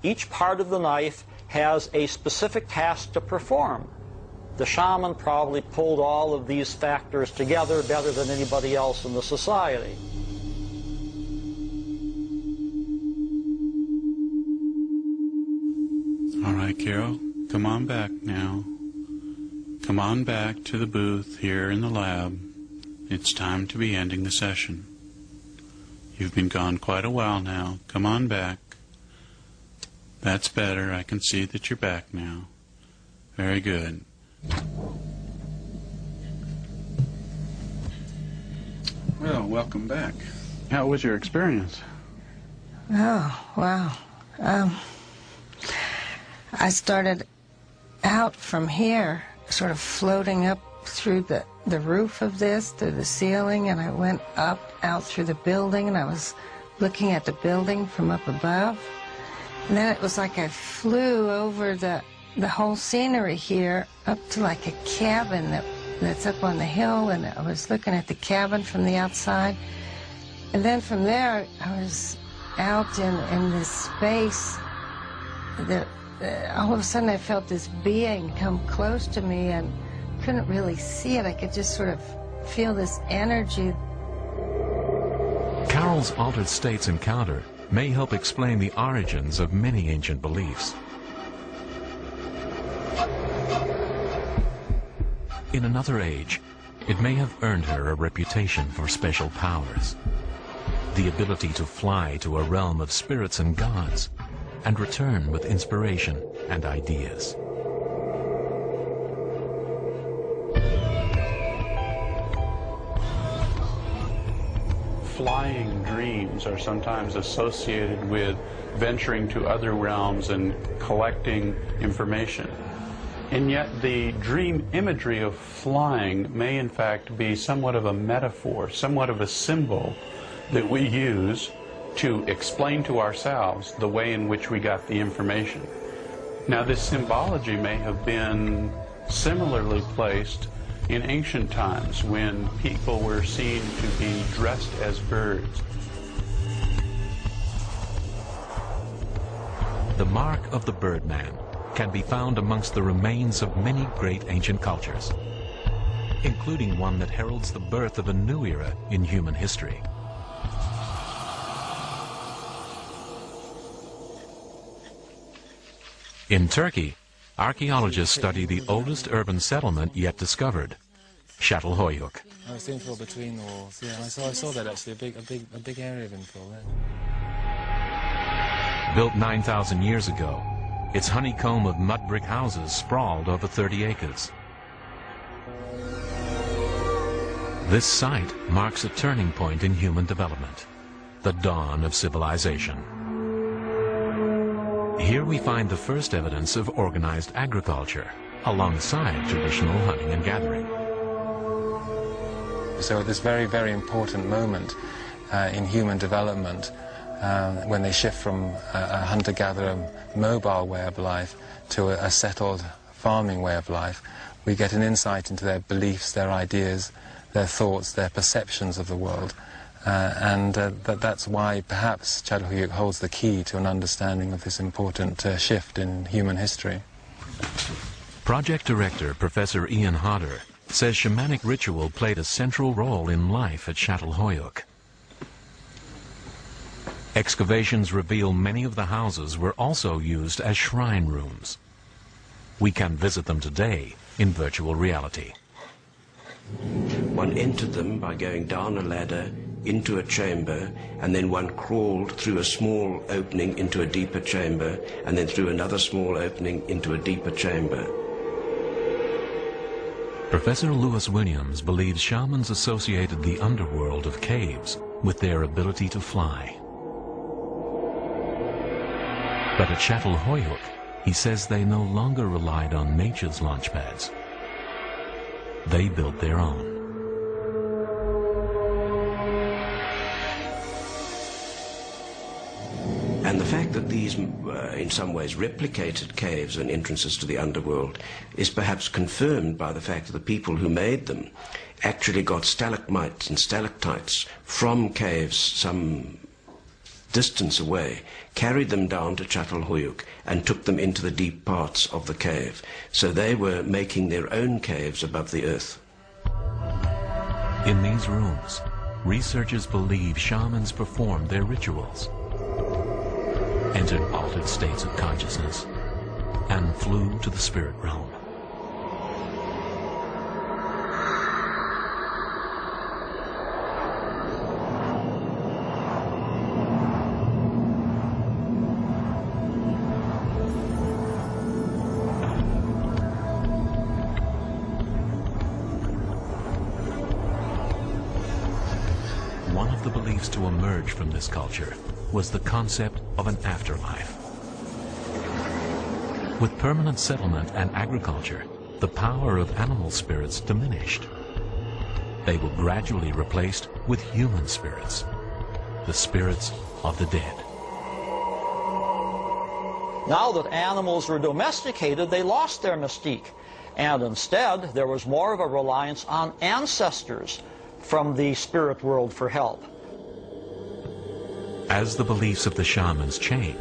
Each part of the knife has a specific task to perform. The shaman probably pulled all of these factors together better than anybody else in the society. All right, Carol, come on back now. Come on back to the booth here in the lab. It's time to be ending the session. You've been gone quite a while now. Come on back. That's better. I can see that you're back now. Very good. Well, welcome back. How was your experience? Oh, wow. I started out from here, sort of floating up through the roof of this, through the ceiling, and I went up, out through the building, and I was looking at the building from up above. And then it was like I flew over the whole scenery here up to like a cabin that's up on the hill, and I was looking at the cabin from the outside. And then from there, I was out in this space that all of a sudden I felt this being come close to me, and couldn't really see it. I could just sort of feel this energy. Carol's altered states encounter may help explain the origins of many ancient beliefs. In another age, it may have earned her a reputation for special powers. The ability to fly to a realm of spirits and gods and return with inspiration and ideas. Flying dreams are sometimes associated with venturing to other realms and collecting information. And yet the dream imagery of flying may in fact be somewhat of a metaphor, somewhat of a symbol that we use to explain to ourselves the way in which we got the information. Now, this symbology may have been similarly placed in ancient times when people were seen to be dressed as birds. The mark of the Birdman can be found amongst the remains of many great ancient cultures, including one that heralds the birth of a new era in human history. In Turkey, archaeologists study the oldest urban settlement yet discovered, Çatalhöyük. I was info between walls. Yeah, I saw that actually, a big area of info there. Built 9,000 years ago, its honeycomb of mud brick houses sprawled over 30 acres. This site marks a turning point in human development, the dawn of civilization. Here we find the first evidence of organized agriculture, alongside traditional hunting and gathering. So at this very, very important moment in human development, when they shift from a hunter-gatherer mobile way of life to a settled farming way of life, we get an insight into their beliefs, their ideas, their thoughts, their perceptions of the world. That's why perhaps Çatalhöyük holds the key to an understanding of this important shift in human history. Project director Professor Ian Hodder says shamanic ritual played a central role in life at Çatalhöyük. Excavations reveal many of the houses were also used as shrine rooms. We can visit them today in virtual reality. One entered them by going down a ladder into a chamber, and then one crawled through a small opening into a deeper chamber, and then through another small opening into a deeper chamber. Professor Lewis Williams believes shamans associated the underworld of caves with their ability to fly. But at Çatalhöyük, he says they no longer relied on nature's launch pads. They built their own. And the fact that these, in some ways, replicated caves and entrances to the underworld is perhaps confirmed by the fact that the people who made them actually got stalagmites and stalactites from caves some distance away, carried them down to Çatalhöyük and took them into the deep parts of the cave. So they were making their own caves above the earth. In these rooms, researchers believe shamans performed their rituals, entered altered states of consciousness, and flew to the spirit realm. One of the beliefs to emerge from this culture was the concept of an afterlife. With permanent settlement and agriculture, the power of animal spirits diminished. They were gradually replaced with human spirits, the spirits of the dead. Now that animals were domesticated, they lost their mystique, and instead there was more of a reliance on ancestors from the spirit world for help. As the beliefs of the shamans changed,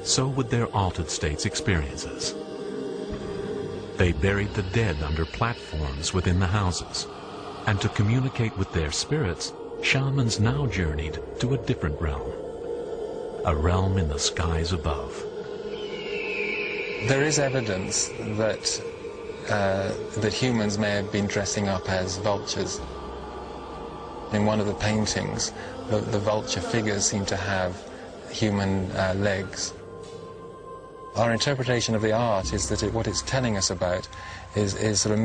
so would their altered states experiences. They buried the dead under platforms within the houses, and to communicate with their spirits, shamans now journeyed to a different realm, a realm in the skies above. There is evidence that that humans may have been dressing up as vultures. In one of the paintings, the vulture figures seem to have human legs. Our interpretation of the art is that what it's telling us about is sort of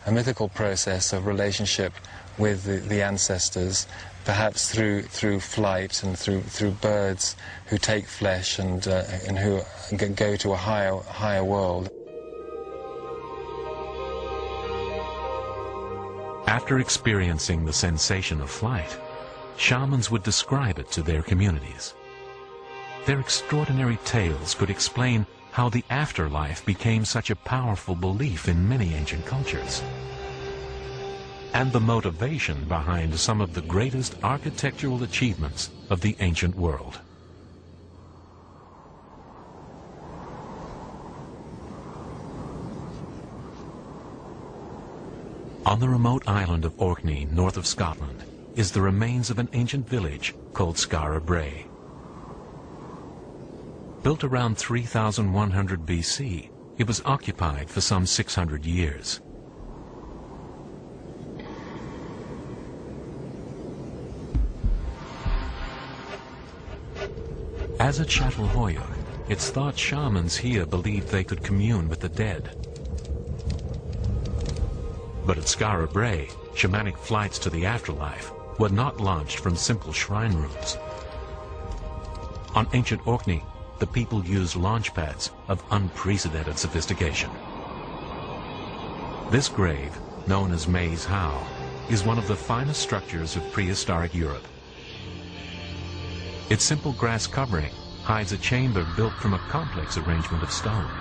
a mythical process of relationship with the ancestors, perhaps through flight and through birds who take flesh and who go to a higher world. After experiencing the sensation of flight, shamans would describe it to their communities. Their extraordinary tales could explain how the afterlife became such a powerful belief in many ancient cultures, and the motivation behind some of the greatest architectural achievements of the ancient world. On the remote island of Orkney, north of Scotland, is the remains of an ancient village called Skara Brae. Built around 3100 BC, it was occupied for some 600 years. As at Çatalhöyük, it's thought shamans here believed they could commune with the dead. But at Skara Brae, shamanic flights to the afterlife were not launched from simple shrine rooms. On ancient Orkney, the people used launch pads of unprecedented sophistication. This grave, known as Maes Howe, is one of the finest structures of prehistoric Europe. Its simple grass covering hides a chamber built from a complex arrangement of stone.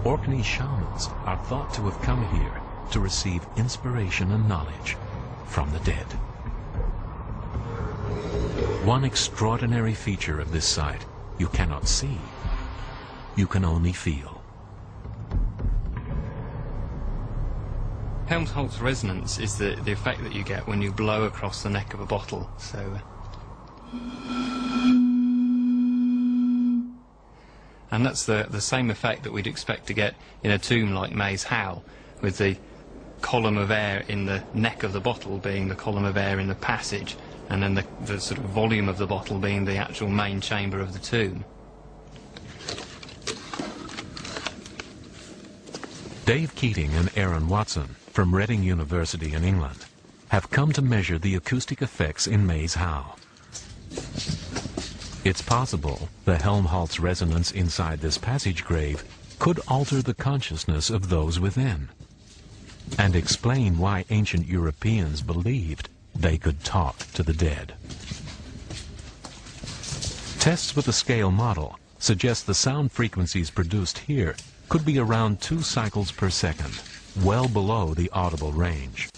Orkney shamans are thought to have come here to receive inspiration and knowledge from the dead. One extraordinary feature of this site you cannot see, you can only feel. Helmholtz resonance is the effect that you get when you blow across the neck of a bottle. And that's the same effect that we'd expect to get in a tomb like Maes Howe, with the column of air in the neck of the bottle being the column of air in the passage, and then the sort of volume of the bottle being the actual main chamber of the tomb. Dave Keating and Aaron Watson from Reading University in England have come to measure the acoustic effects in Maes Howe. It's possible the Helmholtz resonance inside this passage grave could alter the consciousness of those within, and explain why ancient Europeans believed they could talk to the dead. Tests with the scale model suggest the sound frequencies produced here could be around 2 cycles per second, well below the audible range.